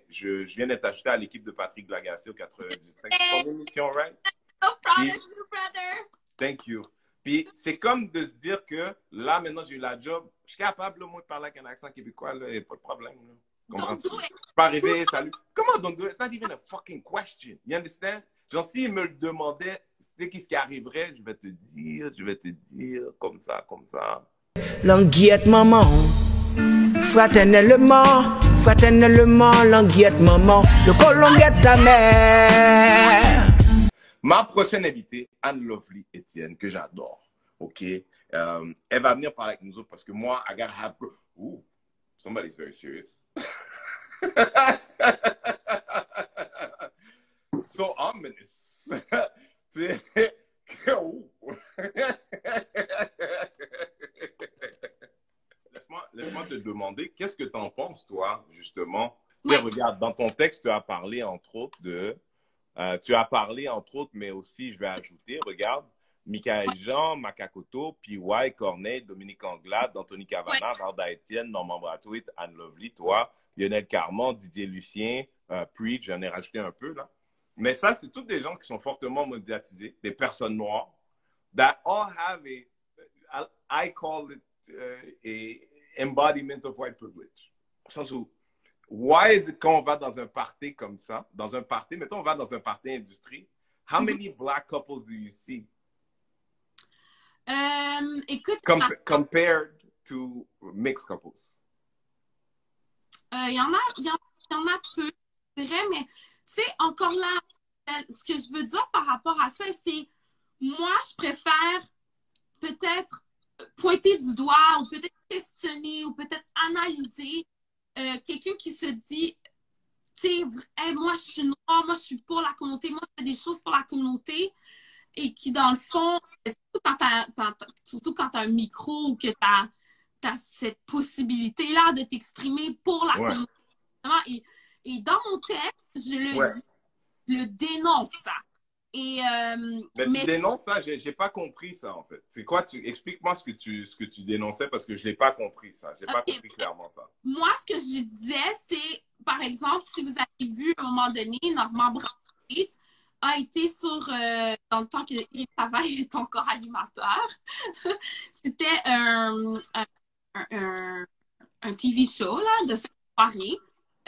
je viens d'être ajouté à l'équipe de Patrick Lagacé au 98.5. C'est ton émission, right? So proud Puis, of you, brother. thank you. Puis, c'est comme de se dire que là, maintenant, j'ai eu la job. Je suis capable, moi, de parler avec un accent québécois, là, et pas de problème. Là. Don't do Je it. peux arriver, salut. Comment don't do it? It's not even a fucking question. You understand? Genre, s'il me le demandait, c'était qu'est-ce qui arriverait, je vais te dire, comme ça, comme ça. Languette maman, fraternellement, languette maman, le colonguette ta mère. Ma prochaine invitée, Anne Lovely Etienne, que j'adore. OK? Elle va venir parler avec nous autres parce que moi, I gotta have... Ooh, somebody's very serious. So ominous. Laisse-moi te demander, qu'est-ce que tu en penses, toi, justement? Tu sais, regarde, dans ton texte, tu as parlé, entre autres, mais aussi, je vais ajouter, regarde, Michael Jean, Makakoto, PY, Corneille, Dominique Anglade, Anthony Cavana, Varda Etienne, Normand Brathwaite, Anne Lovely, toi, Lionel Carman, Didier Lucien, Preach, j'en ai rajouté un peu, là. Mais ça, c'est tous des gens qui sont fortement médiatisés, des personnes noires, that all have I call it a embodiment of white privilege. Au sens où, why is it quand on va dans un party comme ça, mettons on va dans un party industrie, how many black couples do you see? Écoute, Compared to mixed couples. il y en a peu, je dirais, mais tu sais, encore là, ce que je veux dire par rapport à ça, c'est moi, je préfère peut-être pointer du doigt ou peut-être questionner ou peut-être analyser quelqu'un qui se dit, tu sais, hey, moi, je suis noire, moi, je suis pour la communauté, moi, je fais des choses pour la communauté et qui, dans le fond, surtout quand tu as un micro ou que tu as cette possibilité-là de t'exprimer pour la communauté. Et dans mon texte, je le dis, je le dénonce ça. Mais tu dénonces ça, j'ai pas compris ça en fait. C'est quoi, explique-moi ce que tu dénonçais parce que je l'ai pas compris ça. J'ai pas compris clairement ça. Moi, ce que je disais, c'est, par exemple, si vous avez vu à un moment donné, Normand Brathwaite a été dans le temps que Éric Travail est encore animateur. C'était un TV show là, de soirée.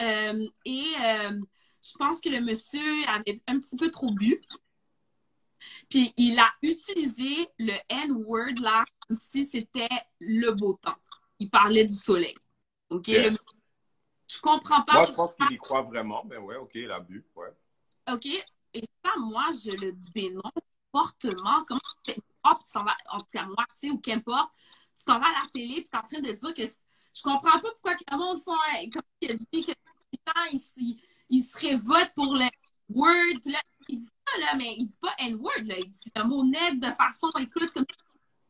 Je pense que le monsieur avait un petit peu trop bu. Puis il a utilisé le N-word là comme si c'était le beau temps. Il parlait du soleil. OK? Yeah. Je comprends pas. Moi, je pense qu'il y croit vraiment. Mais ouais, OK, il a bu. Ouais. OK? Et ça, moi, je le dénonce fortement. Comment tu t'en vas, en tout cas, moi, tu sais, ou qu'importe, tu t'en vas à la télé, puis tu es en train de dire que je comprends pas pourquoi que le monde font, comme il a dit, que les gens, ils se révoltent pour le word. Puis là, il dit ça, là, mais il dit pas N-word, là. Il dit le mot net de façon, écoute, comme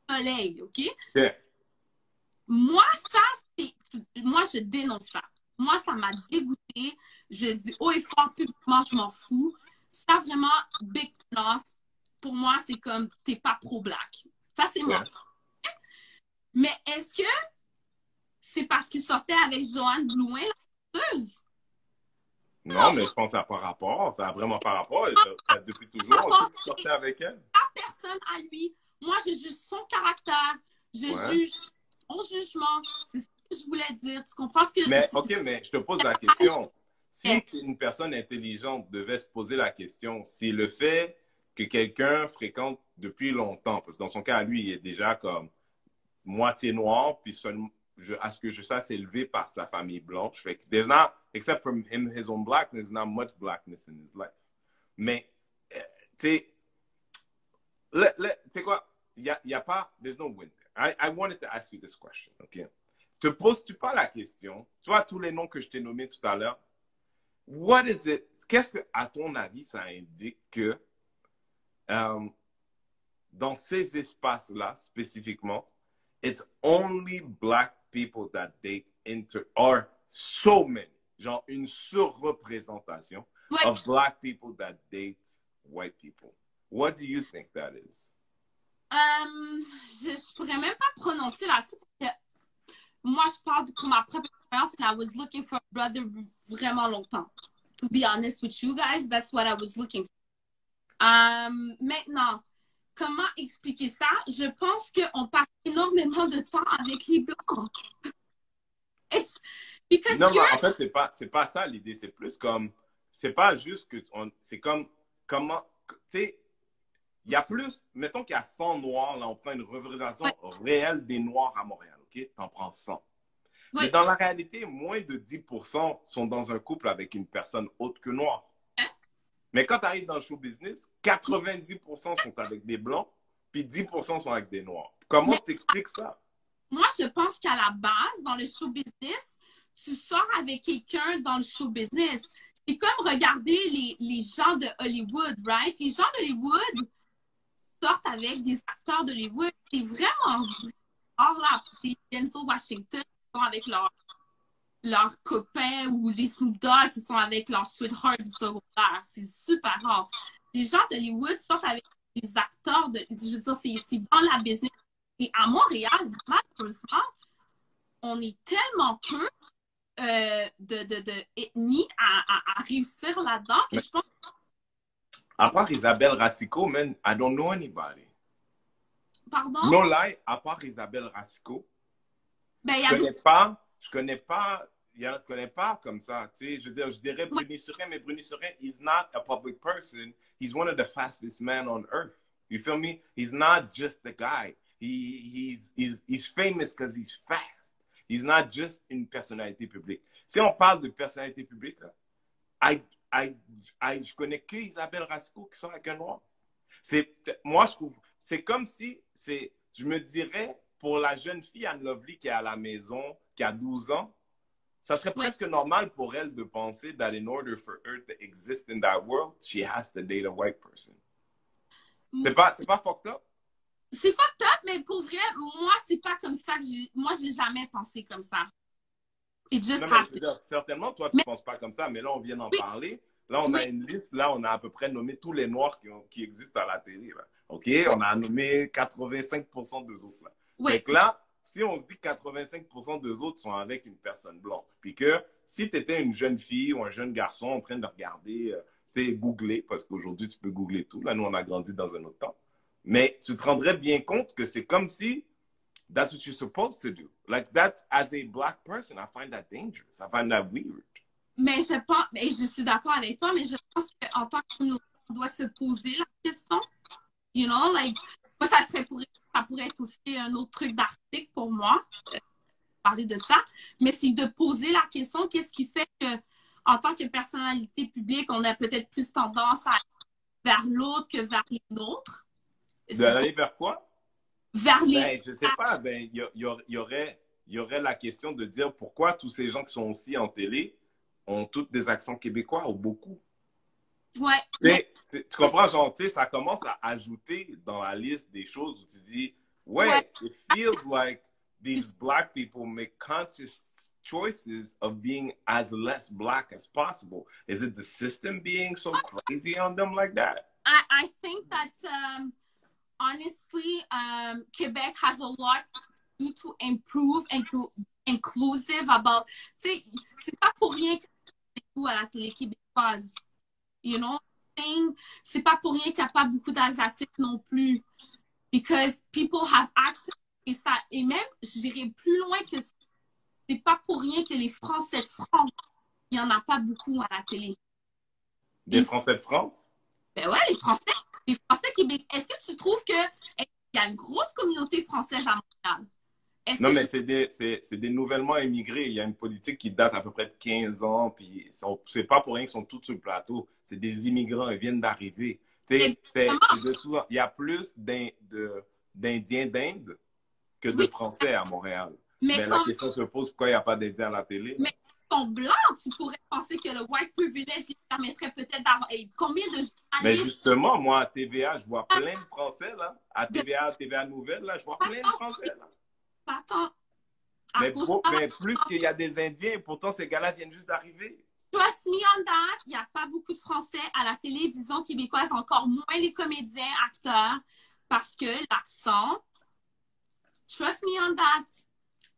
le soleil, OK? Yeah. Moi, moi, je dénonce ça. Moi, ça m'a dégoûté. Je dis haut et fort, publiquement, je m'en fous. Ça, vraiment, big turn off. Pour moi, c'est comme, t'es pas pro-black. Ça, c'est moi. Mais est-ce que c'est parce qu'il sortait avec Joanne Blouin, la chanteuse? Non, mais je pense que ça n'a pas rapport. Ça n'a vraiment pas rapport. Depuis toujours, on sait qu'il sortait avec elle. Pas personne à lui. Moi, je juge son caractère. Je juge son jugement. C'est ce que je voulais dire. Tu comprends ce que... Mais, OK, mais je te pose la question. Si une personne intelligente devait se poser la question, si le fait que quelqu'un fréquente depuis longtemps, parce que dans son cas, lui, il est déjà comme moitié noir, puis seulement, à ce que je sache, c'est élevé par sa famille blanche. Fait que there's not, except for him, his own blackness, there's not much blackness in his life. Mais, tu sais quoi, il y a pas, there's no win there. I wanted to ask you this question, OK? Te poses-tu pas la question, tu vois tous les noms que je t'ai nommés tout à l'heure, what is it, qu'est-ce que, à ton avis, ça indique que dans ces espaces-là, spécifiquement, it's only black people that date or so many, genre une surreprésentation of black people that date white people. What do you think that is? Je pourrais même pas prononcer là-dessus parce que moi, je parle pour ma propre expérience and I was looking for a brother vraiment longtemps. To be honest with you guys, that's what I was looking for. Maintenant, comment expliquer ça? Je pense qu'on passe énormément de temps avec les Blancs. Non, mais en fait, c'est pas ça l'idée. C'est plus comme, c'est pas juste que, c'est comme, comment, tu sais, il y a plus, mettons qu'il y a 100 Noirs, là, on prend une représentation réelle des Noirs à Montréal, OK? T'en prends 100. Oui. Mais dans la réalité, moins de 10% sont dans un couple avec une personne autre que noire. Mais quand tu arrives dans le show business, 90% sont avec des Blancs, puis 10% sont avec des Noirs. Comment t'expliques ça? Moi, je pense qu'à la base, dans le show business, tu sors avec quelqu'un dans le show business. C'est comme regarder les gens de Hollywood, right? Les gens d'Hollywood sortent avec des acteurs d'Hollywood. C'est vraiment rare, là. Les Denzel Washington qui sont avec leurs copains ou les Snoop Dogg qui sont avec leur sweetheart du secondaire. C'est super rare. Les gens d'Hollywood sortent avec des acteurs je veux dire, c'est dans la business. Et à Montréal, malheureusement, on est tellement peu d'ethnie à réussir là-dedans que je pense... À part Isabelle Racicot, man, I don't know anybody. Pardon? No lie, à part Isabelle Racicot, ben, je connais pas comme ça. Tu sais, je dirais Bruni Surin, mais Bruni Surin, he's not a public person. He's one of the fastest men on earth. You feel me? He's not just the guy. He's famous because he's fast. He's not just une personnalité publique. Si on parle de personnalité publique, là, je connais que Isabelle Racicot qui sort avec un noir. Moi, je trouve, c'est comme si, je me dirais, pour la jeune fille Anne Lovely qui est à la maison, qui a 12 ans, ça serait presque normal pour elle de penser that in order for her to exist in that world, she has to date a white person. C'est pas fucked up? C'est fucked up, mais pour vrai, moi, c'est pas comme ça que moi, j'ai jamais pensé comme ça. It just happened. Certainement, toi, tu penses pas comme ça, mais là, on vient d'en parler. Là, on a une liste. Là, on a à peu près nommé tous les Noirs qui existent à la télé. Là. OK? On a nommé 85% d'eux autres. Là. Donc là, si on se dit que 85% d'eux autres sont avec une personne blanche, puis que si tu étais une jeune fille ou un jeune garçon en train de regarder, tu sais, googler, parce qu'aujourd'hui, tu peux googler tout. Là, nous, on a grandi dans un autre temps. Mais tu te rendrais bien compte que c'est comme si that's what you're supposed to do. Like that, as a black person, I find that dangerous. I find that weird. Mais je pense, et je suis d'accord avec toi, mais je pense qu'en tant que communauté, on doit se poser la question. You know, like, moi, ça pourrait être aussi un autre truc d'article pour moi, parler de ça. Mais c'est de poser la question, qu'est-ce qui fait que, en tant que personnalité publique, on a peut-être plus tendance à aller vers l'autre que vers les nôtres. D'aller vers quoi? Vers les... Ben, je sais pas. Ben, il y aurait la question de dire pourquoi tous ces gens qui sont aussi en télé ont tous des accents québécois ou beaucoup. Ouais. Tu comprends, genre, tu sais, ça commence à ajouter dans la liste des choses où tu dis, it feels like these black people make conscious choices of being as less black as possible. Is it the system being so crazy on them like that? I think that... honestly, Quebec has a lot to do to improve and to inclusive about. C'est pas pour rien qu'il y a beaucoup à la télé québécoise. You know, c'est pas pour rien qu'il n'y a pas beaucoup d'Asiatiques non plus. Because people have access. Et même, j'irais plus loin que c'est pas pour rien que les Français de France, il n'y en a pas beaucoup à la télé. Des Français de France? Ben ouais, les Français québécois. Est-ce que tu trouves qu'il y a une grosse communauté française à Montréal? Non, mais c'est des nouvellement immigrés. Il y a une politique qui date à peu près de 15 ans, puis c'est pas pour rien qu'ils sont tous sur le plateau. C'est des immigrants, ils viennent d'arriver. Il y a plus d'Indiens d'Inde que de Français à Montréal. Mais la question se pose, pourquoi il n'y a pas d'Indiens à la télé? Mais sont blancs, tu pourrais penser que le white privilege permettrait peut-être d'avoir combien de journalistes? Mais justement, moi, à TVA, je vois plein de Français, là. À TVA Nouvelle, là, je vois plein de Français, là. Attends. Mais plus qu'il y a des Indiens, pourtant, ces gars-là viennent juste d'arriver. Trust me on that, il n'y a pas beaucoup de Français à la télévision québécoise, encore moins les comédiens, acteurs, parce que l'accent... Trust me on that.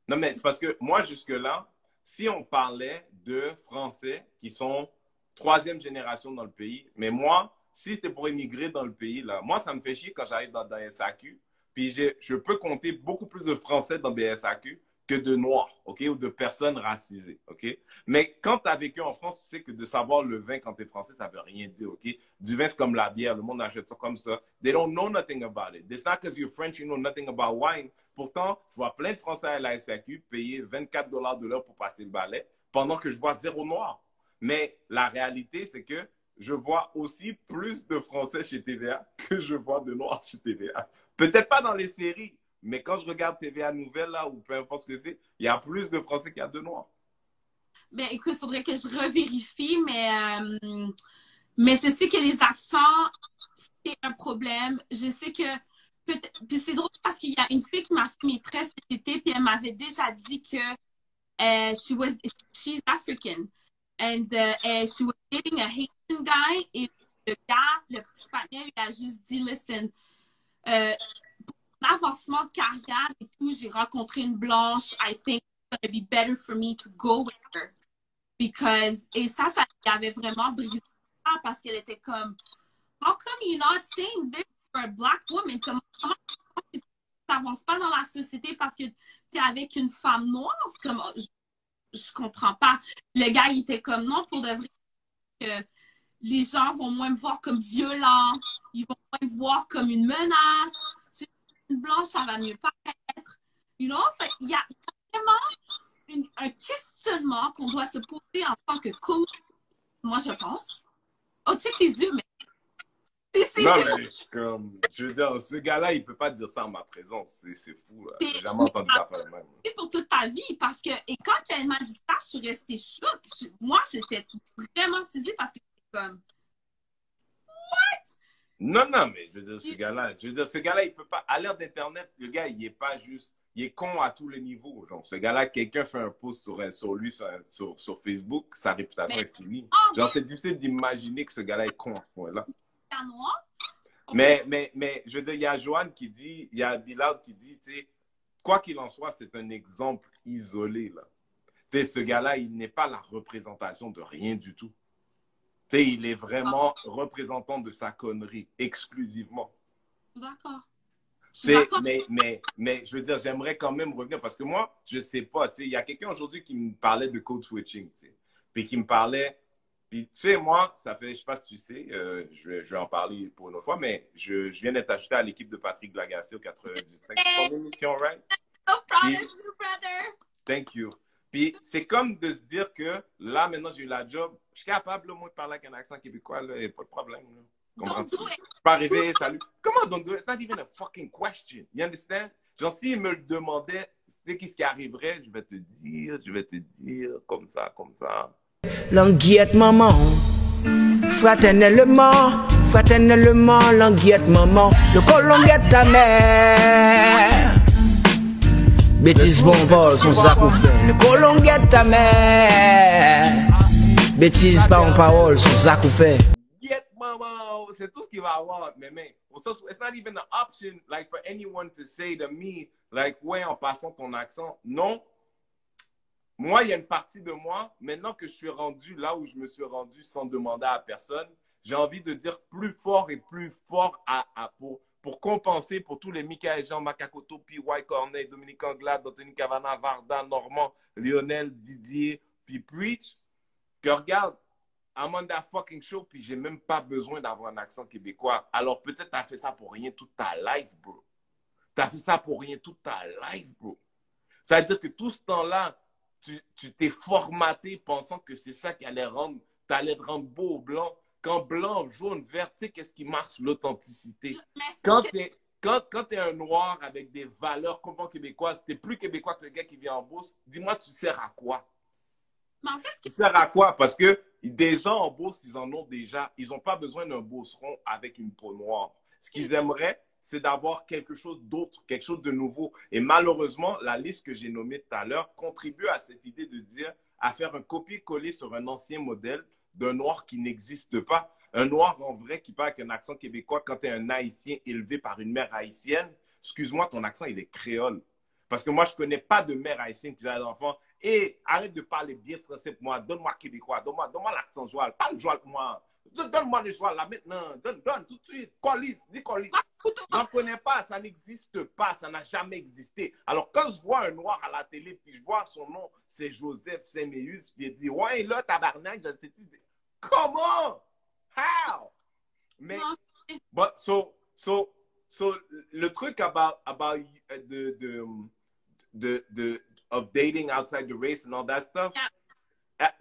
Non, mais c'est parce que moi, jusque-là, si on parlait de Français qui sont troisième génération dans le pays, mais moi, si c'était pour émigrer dans le pays, là, moi, ça me fait chier quand j'arrive dans SAQ, puis je peux compter beaucoup plus de Français dans des SAQ que de Noirs, OK, ou de personnes racisées, OK? Mais quand tu as vécu en France, tu sais que de savoir le vin quand tu es français, ça veut rien dire, OK? Du vin, c'est comme la bière, le monde achète ça comme ça. They don't know nothing about it. It's not because you're French, you know nothing about wine. Pourtant, je vois plein de Français à la SAQ payer 24 $ de l'heure pour passer le balai, pendant que je vois zéro Noir. Mais la réalité, c'est que je vois aussi plus de Français chez TVA que je vois de Noirs chez TVA. Peut-être pas dans les séries, mais quand je regarde TVA Nouvelles, là, ou peu importe ce que c'est, il y a plus de Français qu'il y a de Noirs. Ben, écoute, il faudrait que je revérifie, mais je sais que les accents, c'est un problème. Je sais que... Puis c'est drôle parce qu'il y a une fille qui m'a fait maîtresse cet été, puis elle m'avait déjà dit que she's African. And she was dating a Haitian guy, et le gars, le petit partenaire, il a juste dit, listen, avancement de carrière et tout, j'ai rencontré une blanche. I think it's gonna be better for me to go with her. Because, et ça avait vraiment brisé parce qu'elle était comme, how come you're not saying this for a black woman? Comment tu n'avances pas dans la société parce que tu es avec une femme noire? C'est comme, je comprends pas. Le gars, il était comme, non, pour de vrai, que les gens vont moins me voir comme violent, ils vont moins me voir comme une menace. Une blanche, ça va mieux paraître. You know? Fait, il y a vraiment un questionnement qu'on doit se poser en tant que communauté, moi, je pense. Oh, check les yeux, mais... Non, mais je veux dire, ce gars-là, il peut pas dire ça en ma présence. C'est fou, là. J'ai jamais entendu ça faire même. C'est pour toute ta vie, parce que... Et quand elle m'a dit ça, je suis restée choquée. Moi, j'étais vraiment saisie parce que c'est comme... What? Non, mais je veux dire, ce gars-là, il peut pas. À l'ère d'Internet, le gars, il est pas juste. Il est con à tous les niveaux. Genre, ce gars-là, quelqu'un fait un post sur lui sur Facebook, sa réputation est finie. Genre, c'est difficile d'imaginer que ce gars-là est con à ce point-là. Mais, je veux dire, il y a Joanne qui dit, il y a Bilal qui dit, tu sais, quoi qu'il en soit, c'est un exemple isolé, là. Tu sais, ce gars-là, il n'est pas la représentation de rien du tout. Tu sais, il est vraiment représentant de sa connerie, exclusivement. D'accord. Mais je veux dire, j'aimerais quand même revenir parce que moi, je sais pas, tu sais, il y a quelqu'un aujourd'hui qui me parlait de code switching, tu sais, puis qui me parlait, puis tu sais, moi, ça fait, je sais pas si tu sais, je vais en parler pour une autre fois, mais je viens d'être ajouté à l'équipe de Patrick Lagacé au 98. C'est ton émission, right? So proud of you, brother. Thank you. Puis c'est comme de se dire que là, maintenant, j'ai eu la job. Je suis capable, moi, de parler avec un accent québécois, là, il n'y a pas de problème. Là. Comprends-tu? Je peux pas arriver, salut. Comment don't do it? It's not even a fucking question. You understand? Genre, s'il me le demandait, c'était qu'est-ce qui arriverait, je vais te dire, comme ça. Languette maman, fraternellement, languette maman, le colonguette ta mère. Bêtise bon bol, son sac ou fait. Le colonguette ta mère. Bêtise pas en parole, son sac ou fait. Get mama, c'est tout ce qu'il va avoir, mais it's not even an option, like, for anyone to say to me, like, ouais, en passant ton accent. Non. Moi, il y a une partie de moi, maintenant que je suis rendu là où je me suis rendu sans demander à personne, j'ai envie de dire plus fort pour compenser pour tous les Michael Jean, Makakoto, P.Y. Corneille, Dominique Anglade, Anthony Cavana, Varda, Normand, Lionel, Didier, puis Preach, que regarde, I'm on that fucking show, puis j'ai même pas besoin d'avoir un accent québécois. Alors peut-être t'as fait ça pour rien toute ta life, bro. T'as fait ça pour rien toute ta life, bro. Ça veut dire que tout ce temps-là, tu t'es formaté pensant que c'est ça qui allait t'allais te rendre beau au blanc. Quand blanc, jaune, vert, tu sais qu'est-ce qui marche? L'authenticité. Quand t'es un noir avec des valeurs complètement québécoises, t'es plus québécois que le gars qui vient en Beauce, dis-moi, tu sers à quoi? Mais en fait, Tu sers à quoi? Parce que des gens en Beauce, ils en ont déjà. Ils n'ont pas besoin d'un Beauceron avec une peau noire. Ce qu'ils aimeraient, c'est d'avoir quelque chose d'autre, quelque chose de nouveau. Et malheureusement, la liste que j'ai nommée tout à l'heure contribue à cette idée de dire, à faire un copier-coller sur un ancien modèle d'un noir qui n'existe pas. Un noir en vrai qui parle avec un accent québécois quand tu es un haïtien élevé par une mère haïtienne. Excuse-moi, ton accent, il est créole. Parce que moi, je ne connais pas de mère haïtienne qui dit à l'enfant, Et arrête de parler bien français pour moi. Donne-moi québécois. Donne-moi l'accent joual. Parle joual pour moi. Donne-moi le joual là maintenant. Donne tout de suite. Colis. Dis colis. J'en connais pas. Ça n'existe pas. Ça n'a jamais existé. Alors, quand je vois un noir à la télé, puis je vois son nom, c'est Joseph Saint-Méus, puis il dit, ouais, là, tabarnak, je ne sais plus. Comment? How? Mais, but, so, le truc about of dating outside the race and all that stuff,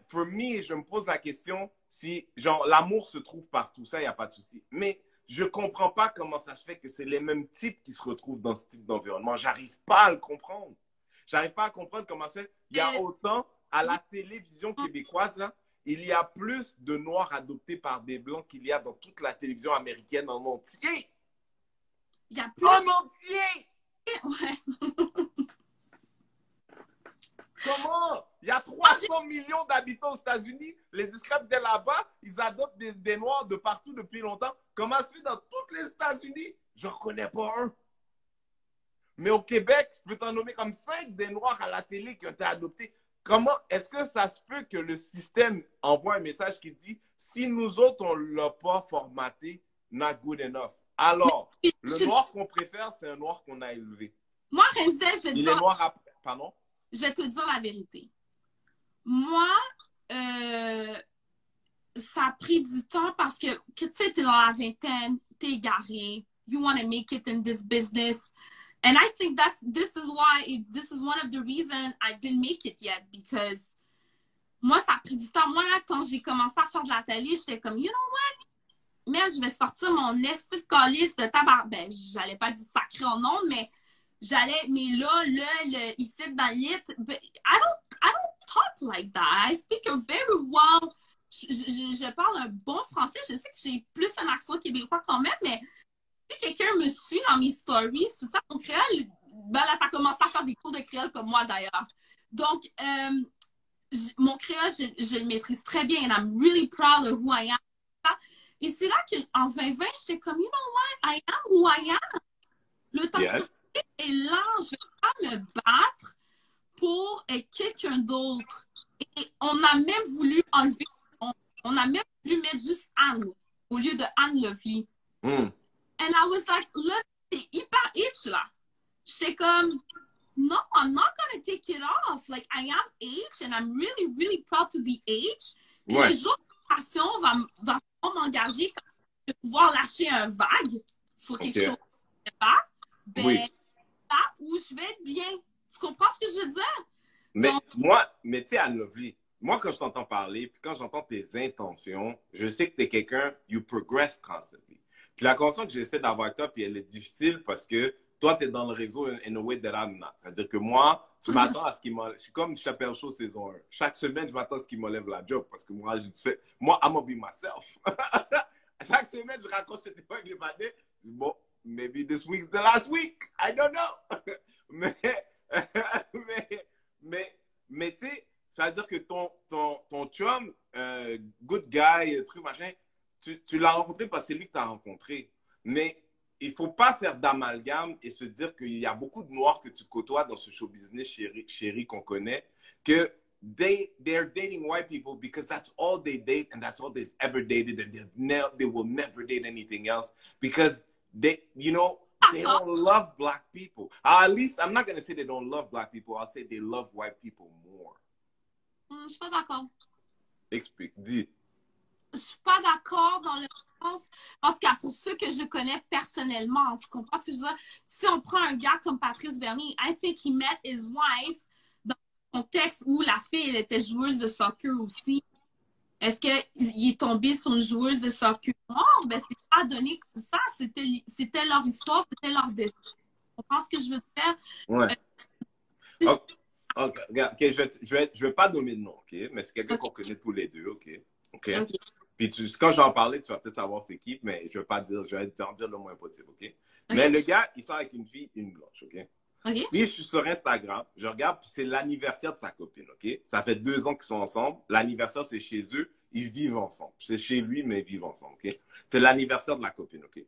for me, je me pose la question si, genre, l'amour se trouve partout, ça, il n'y a pas de souci. Mais je ne comprends pas comment ça se fait que c'est les mêmes types qui se retrouvent dans ce type d'environnement. J'arrive pas à le comprendre. J'arrive pas à comprendre comment ça se fait. Il y a autant, à la télévision québécoise, là, il y a plus de Noirs adoptés par des Blancs qu'il y a dans toute la télévision américaine en entier. Il y a plus... En entier! Ouais. Comment? Il y a 300 millions d'habitants aux États-Unis. Les esclaves étaient là-bas. Ils adoptent des Noirs de partout depuis longtemps. Comment se fait dans tous les États-Unis? Je n'en connais pas un. Mais au Québec, je peux t'en nommer comme 5 des Noirs à la télé qui ont été adoptés. Comment est-ce que ça se peut que le système envoie un message qui dit si nous autres, on ne l'a pas formaté, not good enough. Alors, le noir qu'on préfère, c'est un noir qu'on a élevé. Moi, Renzel, je vais te dire... Il est noir après... Pardon? Je vais te dire la vérité. Moi, ça a pris du temps parce que tu sais, t'es dans la vingtaine, t'es égaré, you want to make it in this business. And I think this is one of the reasons I didn't make it yet because moi, ça a pris du temps. Moi, là, quand j'ai commencé à faire de la télé, j'étais comme, you know what? Mais je vais sortir mon esti de calice de tabac. Ben, j'allais pas dire sacré en nom, mais mais là, ici, dans l'île, I don't talk like that. I speak a very well. Je parle un bon français. Je sais que j'ai plus un accent québécois quand même, mais si quelqu'un me suit dans mes stories, tout ça, mon créole, ben là, t'as commencé à faire des cours de créole comme moi, d'ailleurs. Donc, mon créole, je le maîtrise très bien and I'm really proud of who I am. Et c'est là qu'en 2020, j'étais comme, you know what, I am who I am. Le temps est là, je vais pas me battre pour être quelqu'un d'autre. Et on a même voulu enlever, on a même voulu mettre juste Anne au lieu de Anne Lovely. And I was like, look, c'est hyper itch là. J'étais comme, no, I'm not gonna take it off. Like, I am H and I'm really, really proud to be H. Puis le jour de passion va m'engager de pouvoir lâcher un vague sur quelque chose que je sais pas. Ben, là où je vais être bien. Tu comprends ce que je veux dire? Mais mais tu sais, Anne Lovely, moi, quand je t'entends parler, puis quand j'entends tes intentions, je sais que tu es quelqu'un, you progress constantly. Puis la conversation que j'essaie d'avoir avec toi, puis elle est difficile parce que toi, tu es dans le réseau in a way that I'm not. C'est-à-dire que moi, je m'attends à ce qu'il m'enlève. Je suis comme Chapelle Show saison 1. Chaque semaine, je m'attends à ce qu'il m'enlève la job parce que moi, I'm gonna be myself. Chaque semaine, je raconte cette époque avec les badets. Bon, maybe this week's the last week. I don't know. mais tu sais, ça veut dire que ton chum, good guy, truc, machin, tu l'as rencontré parce que c'est lui que tu as rencontré. Mais il ne faut pas faire d'amalgame et se dire qu'il y a beaucoup de noirs que tu côtoies dans ce show business chéri qu'on connaît, que they're dating white people because that's all they date and that's all they've ever dated and they will never date anything else because they don't love black people. At least, I'm not going to say they don't love black people. I'll say they love white people more. Je suis pas d'accord. Explique, dis. Je suis pas d'accord dans le sens, en tout cas pour ceux que je connais personnellement, tu comprends ce que je veux dire? Si on prend un gars comme Patrice Bernier, I think he met his wife dans un contexte où la fille elle était joueuse de soccer aussi. Est-ce qu'il est tombé sur une joueuse de soccer noire? Ben, c'est pas donné comme ça. C'était leur histoire, c'était leur destin. On pense que je veux dire. Ouais. OK, regarde, je vais pas nommer de nom, OK? Mais c'est quelqu'un qu'on connaît tous les deux, OK? Puis quand je vais en parler, tu vas peut-être savoir c'est qui, mais je vais t'en dire le moins possible, OK? Mais le gars, il sort avec une fille, une blanche, OK? Puis je suis sur Instagram, je regarde, puis c'est l'anniversaire de sa copine, OK? Ça fait 2 ans qu'ils sont ensemble. L'anniversaire, c'est chez eux. Ils vivent ensemble. C'est chez lui, mais ils vivent ensemble, OK? C'est l'anniversaire de la copine, OK? Tu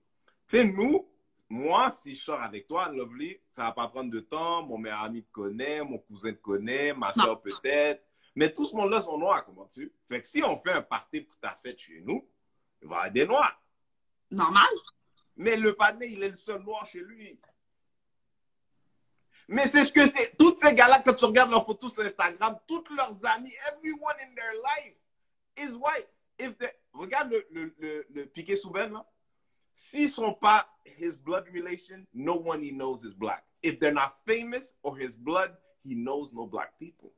sais, nous, moi, si je sors avec toi, Lovely, ça va pas prendre de temps. Mon meilleur ami te connaît, mon cousin te connaît, ma soeur peut-être. Mais tout ce monde-là sont noirs, comment tu? Fait que si on fait un party pour ta fête chez nous, il va y avoir des noirs. Normal. Mais le partenaire, il est le seul noir chez lui. Mais c'est ce que c'est. Tous ces gars-là, quand tu regardes leurs photos sur Instagram, tous leurs amis, everyone in their life is white. Regarde le Piqué Souben, là. S'ils ne sont pas his blood relation, no one he knows is black. If they're not famous or his blood, he knows no black people.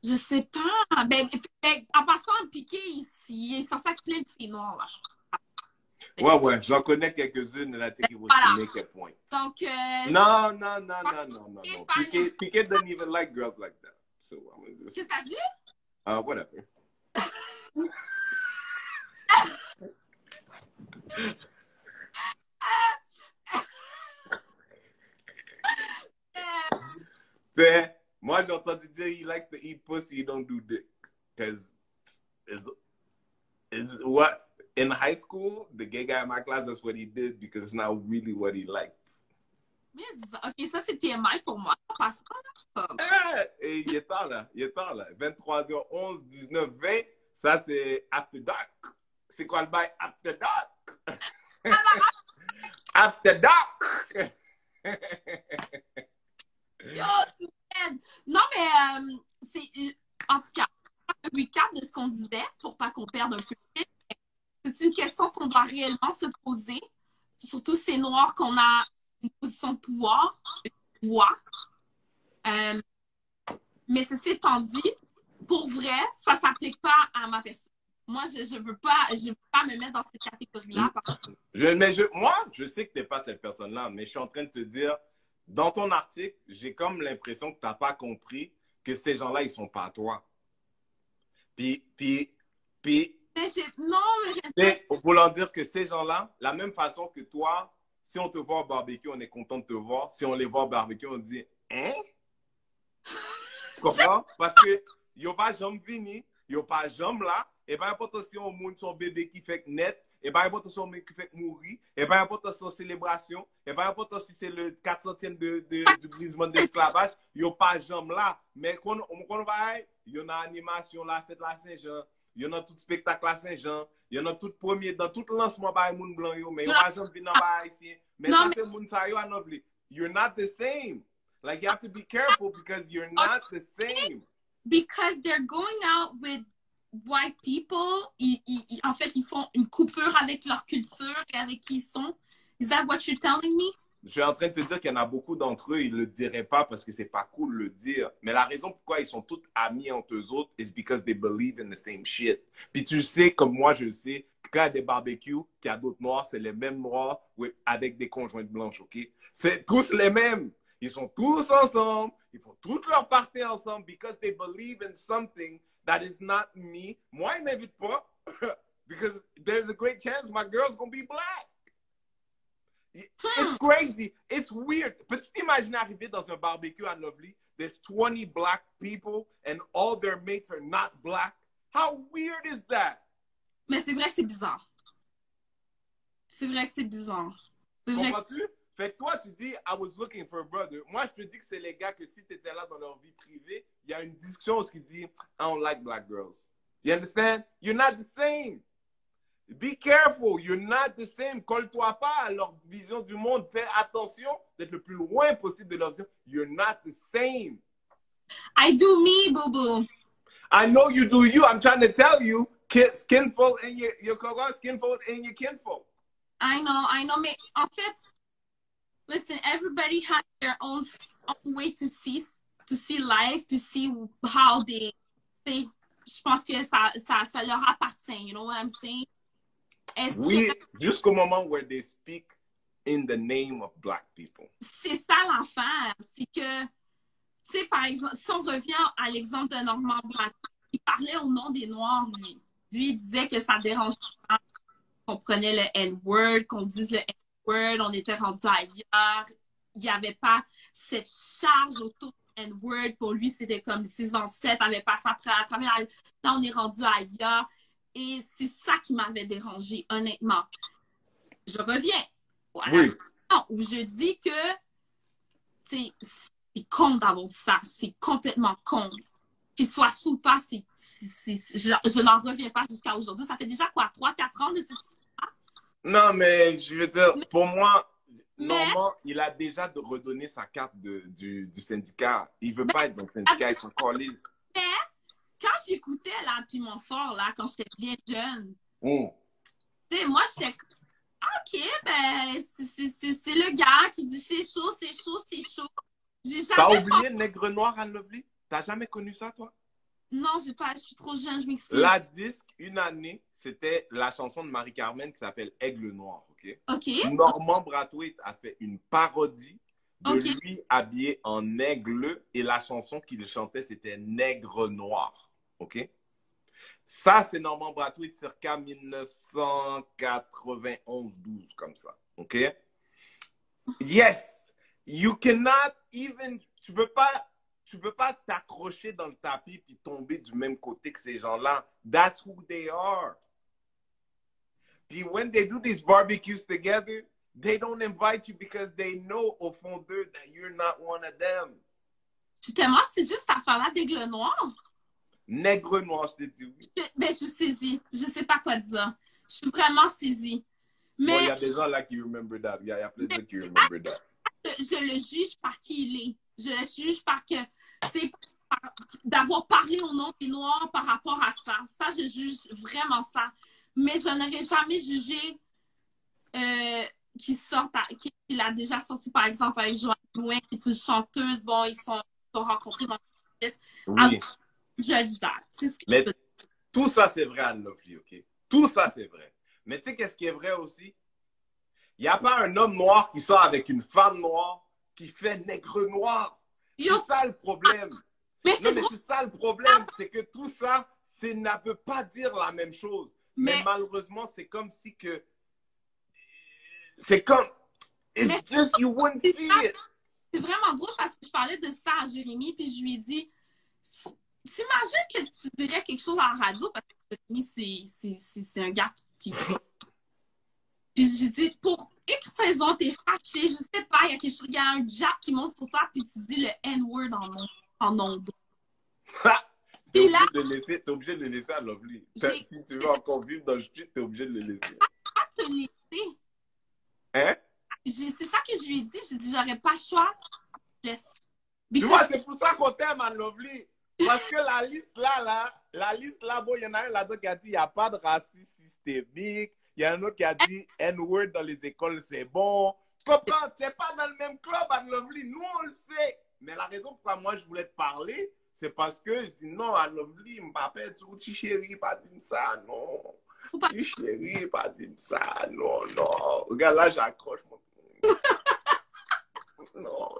Je sais pas. En passant, Piqué, il est censé être plein de filles noires, là. Ouais, j'en connais quelques-unes and I think it was to make a point. Donc, No. Piqué doesn't even like girls like that. So, qu'est-ce que t'as dit? Whatever. Moi, j'ai entendu dire he likes to eat pussy, he don't do dick. Because it's what in high school, the gay guy in my class, that's what he did because it's not really what he liked. Ok, ça c'est TMI pour moi. Parce que il est temps là. 23h11, 19h20, ça c'est After Dark. C'est quoi le bail After Dark? After Dark! Yo, tu m'aides. Non, mais c'est en tout cas un recap de ce qu'on disait pour pas qu'on perde un peu de temps. C'est une question qu'on doit réellement se poser, surtout ces noirs qu'on a une position de pouvoir, une voix. Mais ceci étant dit, pour vrai, ça ne s'applique pas à ma personne. Moi, je veux pas me mettre dans cette catégorie-là. Moi, je sais que tu n'es pas cette personne-là, mais je suis en train de te dire, dans ton article, j'ai comme l'impression que tu n'as pas compris que ces gens-là, ils ne sont pas à toi. Puis non, mais voulant dire que ces gens-là, la même façon que toi, si on te voit au barbecue, on est content de te voir. Si on les voit au barbecue, on dit « Hein? » Tu comprends? Parce que yo pas jambe vini, yo pas jambe là, et pas important si on monte son bébé qui fait net, et pas important si on qui fait mourir, et pas important si on célébration, et pas important si c'est le 400e du brisement de l'esclavage, yo pas jambe là. Mais quand on va, yo na animation là, fête la Saint-Jean. Il y en a tout spectacle à Saint-Jean. Il y en a tout premier, dans tout lancement par les gens blancs. Mais il y a des gens qui viennent ici. Mais ça, c'est les gens à Novely. You're not the same. Like, you have to be careful because you're not the same. Because they're going out with white people. En fait, ils font une coupure avec leur culture et avec qui ils sont. Is that what you're telling me? Je suis en train de te dire qu'il y en a beaucoup d'entre eux, ils ne le diraient pas parce que c'est pas cool de le dire. Mais la raison pourquoi ils sont tous amis entre eux autres is because they believe in the same shit. Puis tu sais, comme moi je le sais, quand il y a des barbecues, qu'il y a d'autres noirs, c'est les mêmes noirs avec des conjointes blanches, OK? C'est tous les mêmes. Ils sont tous ensemble. Ils font toutes leurs parties ensemble because they believe in something that is not me. Moi, ils ne m'invitent pas because there's a great chance my girl's going to be black. It's crazy. It's weird. Peux-tu t'imaginer arriver dans un barbecue à Lovely? There's 20 black people and all their mates are not black. How weird is that? Mais c'est vrai que c'est bizarre. C'est vrai que c'est bizarre. Comprends-tu? Fait que toi, tu dis, I was looking for a brother. Moi, je te dis que c'est les gars que si tu étais là dans leur vie privée, il y a une discussion qui dit, I don't like black girls. You understand? You're not the same. Be careful, you're not the same. Colle-toi pas à leur vision du monde. Fais attention d'être le plus loin possible de leur dire, you're not the same. I do me, boo-boo. I know you do you. I'm trying to tell you, skinfold and your skinfold and your kinfold. I know. Mais en fait, listen, everybody has their own way to see life, to see how they je pense que ça leur appartient. You know what I'm saying? Oui, jusqu'au moment where they speak in the name of black people. C'est ça l'affaire. C'est que, tu sais, par exemple, si on revient à l'exemple de Normand Black, il parlait au nom des Noirs, lui. Lui, il disait que ça dérangeait pas qu'on prenait le N-word, qu'on dise le N-word, on était rendu ailleurs. Il n'y avait pas cette charge autour du N-word. Pour lui, c'était comme ses ancêtres n'avaient pas ça à travers. Là, on est rendu ailleurs. Et c'est ça qui m'avait dérangé, honnêtement. Je reviens. Oui. Où je dis que c'est con d'avoir dit ça. C'est complètement con. Qu'il soit sous ou pas, je n'en reviens pas jusqu'à aujourd'hui. Ça fait déjà quoi, 3-4 ans de cette histoire? Non, mais je veux dire, pour moi, Mais- Normand, il a déjà redonné sa carte du syndicat. Il veut pas être dans le syndicat, il s'en calisse. Mais quand j'écoutais là, Piment Fort, là, quand j'étais bien jeune, tu sais, moi, j'étais OK, ben, c'est le gars qui dit c'est chaud, c'est chaud, c'est chaud. J'ai T'as jamais... oublié Nègre Noir, Anne Lovely? T'as jamais connu ça, toi? Non, j'ai pas, je suis trop jeune, je m'excuse. La disque, une année, c'était la chanson de Marie-Carmen qui s'appelle Aigle Noir, OK? OK. Normand Brathwaite a fait une parodie de OK. lui habillé en aigle et la chanson qu'il chantait, c'était Nègre Noir, OK? Ça, c'est Normand Brathwaite circa 1991-12, comme ça, OK? Yes, you cannot even, tu peux pas t'accrocher dans le tapis puis tomber du même côté que ces gens-là. That's who they are. Puis when they do these barbecues together, they don't invite you because they know au fond d'eux that you're not one of them. Je suis tellement saisie cette affaire-là d'Aigle Noir. Nègre Noir, je te dis oui. Ben, je suis saisie. Je sais pas quoi dire. Je suis vraiment saisie. Mais Bon, il y a des gens là qui remember that. Il y a plein de gens qui remember that. je le juge par qui il est. Je le juge par que, tu sais, d'avoir parlé au nom des Noirs par rapport à ça. Ça, je juge vraiment ça. Mais je n'aurais jamais jugé qu'il a déjà sorti, par exemple, avec Joanne Blouin, qui est une chanteuse. Bon, ils sont rencontrés dans le podcast. Oui. Judge that. C'est ce que Mais je peux dire. tout ça, c'est vrai, Anne Lovely, OK? Tout ça, c'est vrai. Mais tu sais, qu'est-ce qui est vrai aussi? Il n'y a pas un homme noir qui sort avec une femme noire qui fait nègre noir. Yo, C'est ça le problème. mais Non, c'est mais drôle. c'est ça le problème. C'est que tout ça, ne veut pas dire la même chose. Mais Mais- malheureusement, c'est comme si que... C'est comme... It's Mais- just, you wouldn't c'est see ça. it. C'est vraiment drôle parce que je parlais de ça à Jérémy, puis je lui ai dit, t'imagines que tu dirais quelque chose à la radio, parce que Jérémy, c'est un gars qui... Puis j'ai dit, pour X raison, t'es fâché, je sais pas, il y a un jab qui monte sur toi, puis tu dis le N-word en ondes. T'es Puis là- obligé de le laisser à Lovely. J'ai- Si tu veux encore vivre dans le street, t'es obligé de le laisser. Pas te laisser. Hein? C'est ça que je lui ai dit, j'ai dit, j'aurais pas le choix. Laisse. Tu Because- vois, c'est pour ça qu'on t'aime, Anne Lovely. Parce que la liste là, bon, il y en a un là-dedans qui a dit il n'y a pas de racisme systémique. Il y a un autre qui a dit N-word dans les écoles, c'est bon. Tu comprends? Tu n'es pas dans le même club, Anne Lovely. Nous, on le sait. Mais la raison pourquoi moi, je voulais te parler, c'est parce que je dis non, Anne Lovely, m'appelle, tu dis chérie, pas dire ça, non. Faut pas- Tu chérie, pas dire ça, non, non. Regarde, là, j'accroche mon. Non.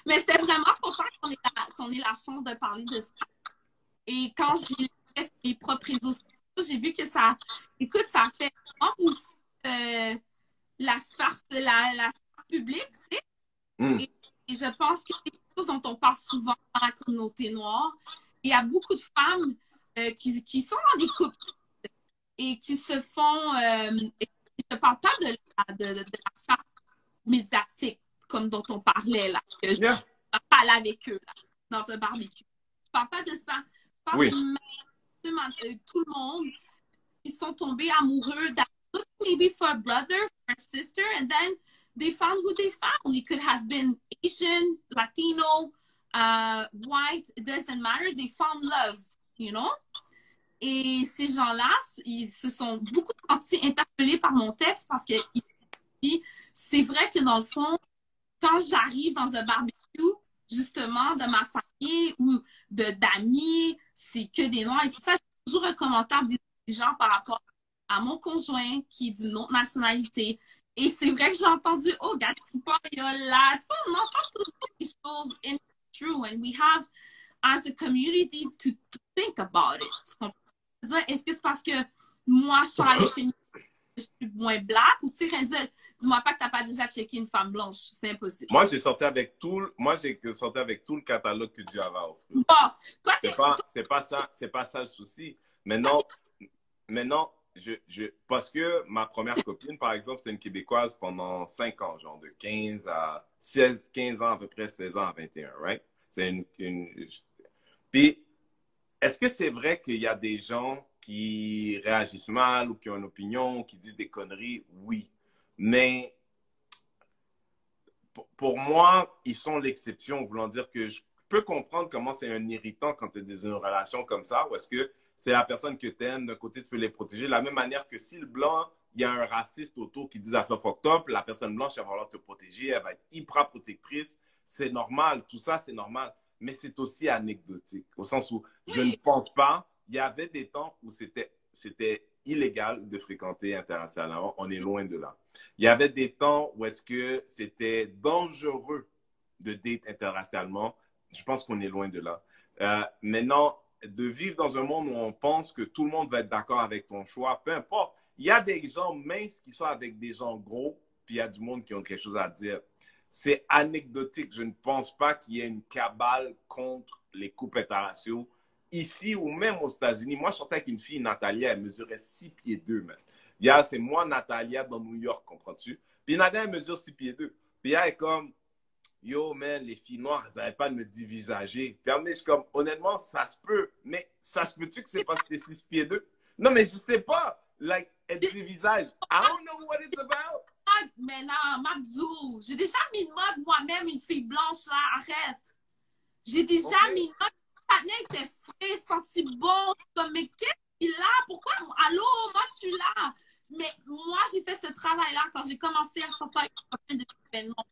Mais j'étais vraiment contente qu'on ait la chance de parler de ça. Et quand j'ai fait sur mes propres réseaux sociaux, j'ai vu que ça, écoute, ça fait vraiment aussi la sphère publique, tu sais. Et je pense que c'est quelque chose dont on parle souvent dans la communauté noire. Il y a beaucoup de femmes qui sont dans des couples et qui se font... je ne parle pas de la sphère médiatique, comme dont on parlait, là. Que je parle avec eux, là, dans un barbecue. Je parle pas de ça. Je parle de tout le monde qui sont tombés amoureux d'un maybe for a brother, for a sister, and then they found who they found. It could have been Asian, Latino, white, it doesn't matter. They found love, you know? Et ces gens-là, ils se sont beaucoup sentis interpellés par mon texte parce que c'est vrai que dans le fond, quand j'arrive dans un barbecue, justement, de ma famille ou d'amis, c'est que des Noirs et tout ça, j'ai toujours un commentaire des gens par rapport à mon conjoint qui est d'une autre nationalité. Et c'est vrai que j'ai entendu, oh, Gatipa, là, tu sais, on entend toujours des choses, and it's true, and we have, as a community, to think about it. Est-ce que c'est parce que moi, je suis avec une je suis moins black ou c'est rien dire? Dis-moi pas que t'as pas déjà checké une femme blanche. C'est impossible. Moi, j'ai sorti avec tout le catalogue que Dieu avait offert. Bon, toi, C'est pas ça le souci. Maintenant, maintenant, parce que ma première copine, par exemple, c'est une Québécoise pendant 5 ans, genre de 15 à 16, 15 ans à peu près, 16 ans à 21, right? C'est Puis, est-ce que c'est vrai qu'il y a des gens qui réagissent mal ou qui ont une opinion, qui disent des conneries? Oui. Mais pour moi, ils sont l'exception, voulant dire que je peux comprendre comment c'est un irritant quand tu es dans une relation comme ça, ou est-ce que c'est la personne que tu aimes, d'un côté, tu veux les protéger, de la même manière que si le blanc, il y a un raciste autour qui dit « affaire fucked up », la personne blanche, elle va vouloir te protéger, elle va être hyper protectrice, c'est normal, tout ça, c'est normal, mais c'est aussi anecdotique, au sens où je ne pense pas, il y avait des temps où c'était illégal de fréquenter internationalement, on est loin de là. Il y avait des temps où est-ce que c'était dangereux de date internationalement. Je pense qu'on est loin de là. Maintenant, de vivre dans un monde où on pense que tout le monde va être d'accord avec ton choix, peu importe. Il y a des gens minces qui sont avec des gens gros, puis il y a du monde qui ont quelque chose à dire. C'est anecdotique. Je ne pense pas qu'il y ait une cabale contre les couples interraciaux ici ou même aux États-Unis. Moi, je sortais avec une fille, Natalia, elle mesurait 6 pieds 2, man. C'est moi, Natalia, dans New York, comprends-tu? Puis Natalia, elle mesure 6 pieds 2. Puis elle est comme, yo, man, les filles noires, elles n'arrêtent pas de me dévisager. Puis je suis comme, honnêtement, ça se peut. Mais ça se peut-tu que c'est parce que c'est 6 pieds 2? Non, mais je sais pas. Like, elle dévisage. I don't know what it's about. Mais non, Mabdou, j'ai déjà mis de mode moi-même une fille blanche, là. Arrête. J'ai déjà mis de mode. Tania était frais, senti bon. Comme, mais qu'est-ce qu'il a? Pourquoi? Allô, moi, je suis là. Mais moi, j'ai fait ce travail-là quand j'ai commencé à sortir avec des événements.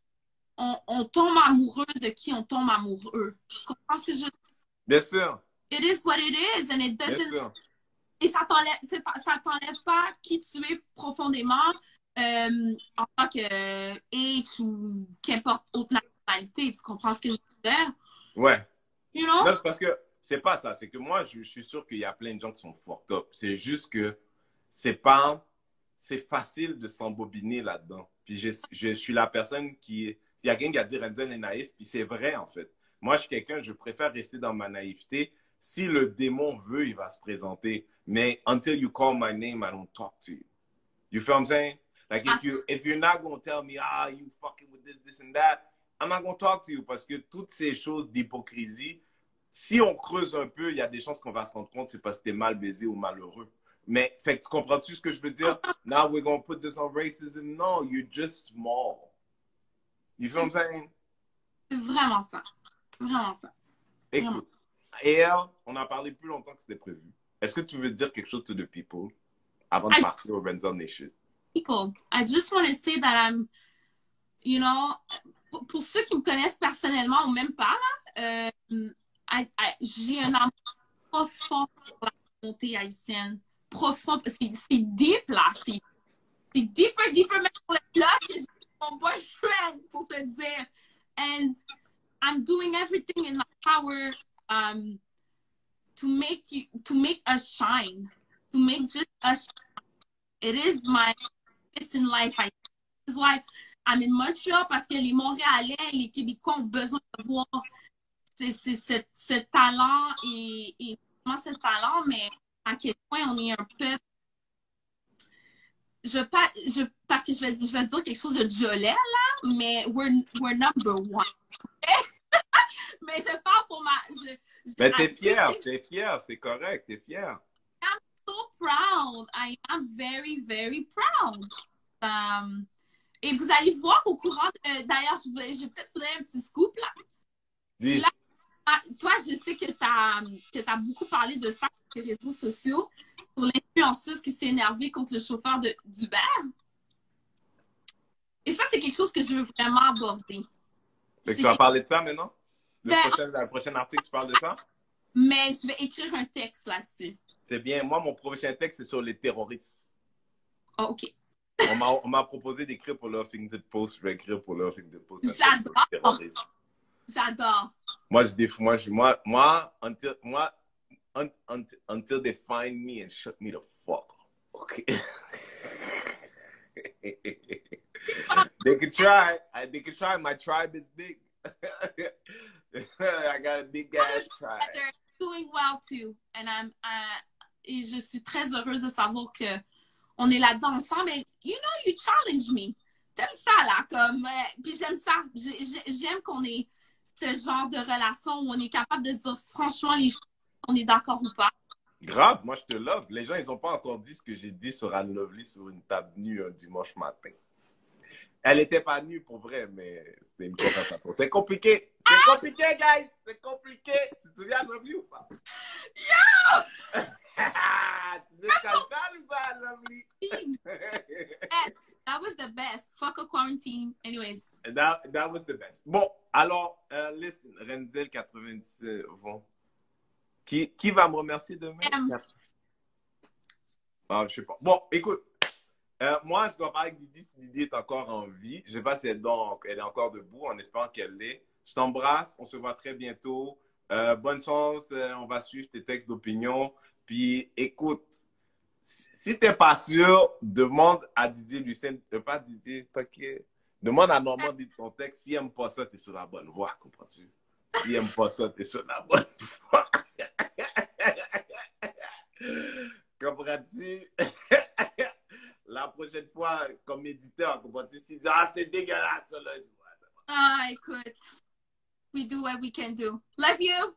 On tombe amoureuse de qui on tombe amoureux. Tu comprends ce que je veux dire? Bien sûr. It is what it is, and it doesn't... Et ça t'enlève pas qui tu es profondément en tant que H ou qu'importe autre nationalité. Tu comprends ce que je veux dire? Ouais. You know? Non, parce que c'est pas ça. C'est que moi, je suis sûr qu'il y a plein de gens qui sont fucked up. C'est juste que c'est facile de s'embobiner là-dedans. Puis je suis la personne qui... Il y a quelqu'un qui a dit Renzel est naïf, puis c'est vrai, en fait. Moi, je suis quelqu'un, je préfère rester dans ma naïveté. Si le démon veut, il va se présenter. Mais until you call my name, I don't talk to you. You feel what I'm saying? Like, if you're not going to tell me, you fucking with this and that, I'm not going to talk to you. Parce que toutes ces choses d'hypocrisie, si on creuse un peu, il y a des chances qu'on va se rendre compte c'est parce que t'es mal baisé ou malheureux. Mais, fait que tu comprends-tu ce que je veux dire? Now we're going to put this on racism. No, you're just small. You feel what I'm saying? C'est vraiment ça. Vraiment ça. Écoute, hier, on a parlé plus longtemps que c'était prévu. Est-ce que tu veux dire quelque chose to the people avant de partir au Renzel Nation? People, I just want to say that I'm, you know, pour ceux qui me connaissent personnellement ou même pas, là, j'ai un amour profond pour la communauté haïtienne. Profond, c'est deep, là. C'est deeper, même pour le love que j'ai mon boyfriend, pour te dire. And I'm doing everything in my power to make us shine. To make just us shine. It is my best in life. This is why I'm in Montreal, parce que les Montréalais, les Québécois ont besoin de voir ce talent et comment ce talent, mais à quel point on est un peuple. Parce que je vais dire quelque chose de Jolet, là, mais we're number one. Mais je parle pour ma... Mais t'es fière, c'est correct, t'es fière. I'm so proud. I am very, very proud. Et vous allez voir au courant d'ailleurs, je vais peut-être vous donner un petit scoop, là. Dis. Là, toi, je sais que t'as beaucoup parlé de ça sur les réseaux sociaux, sur l'influenceuse qui s'est énervée contre le chauffeur d'Uber. Et ça, c'est quelque chose que je veux vraiment aborder. Tu vas parler de ça maintenant? Le prochain article, tu parles de ça? Mais je vais écrire un texte là-dessus. C'est bien. Moi, mon prochain texte, c'est sur les terroristes. Oh, OK. On m'a proposé d'écrire pour le Huffington Post. Je vais écrire pour le Huffington Post. J'adore. Moi, until they find me and shut me the fuck up. Okay. They can try. My tribe is big. I got a big ass tribe. They're doing well too, and et je suis très heureuse de savoir que on est là-dedans ensemble. Et, you challenge me. T'aimes ça, là, comme... puis j'aime ça. J'aime qu'on ait ce genre de relation où on est capable de dire franchement les choses, on est d'accord ou pas. Grave, moi, je te love. Les gens, ils n'ont pas encore dit ce que j'ai dit sur Anne Lovely sur une table nue un dimanche matin. Elle n'était pas nue pour vrai, mais c'était une conversation. C'est compliqué. C'est compliqué, guys. C'est compliqué. Tu te souviens de Lovely ou pas? Yo! Tu sais scandale ou pas, Lovely? That was the best. Fuck a quarantine. Anyways. That was the best. Bon, alors, listen, Renzel 97. Bon. Qui va me remercier demain? Ah, je sais pas. Bon, écoute. Moi, je dois parler avec Didi si Didi est encore en vie. Je ne sais pas si elle est encore debout, en espérant qu'elle l'est. Je t'embrasse. On se voit très bientôt. Bonne chance. On va suivre tes textes d'opinion. Puis, écoute, si tu n'es pas sûr, demande à Didier Lucien. Pas Didier, demande à Normand de ton texte. S'il n'aime pas ça, tu es sur la bonne voie, comprends-tu? S'il n'aime pas ça, tu es sur la bonne voie. Comprends-tu? La prochaine fois, comme éditeur, comprends-tu? Si tu dis, ah, c'est dégueulasse, là. Écoute. We do what we can do. Love you.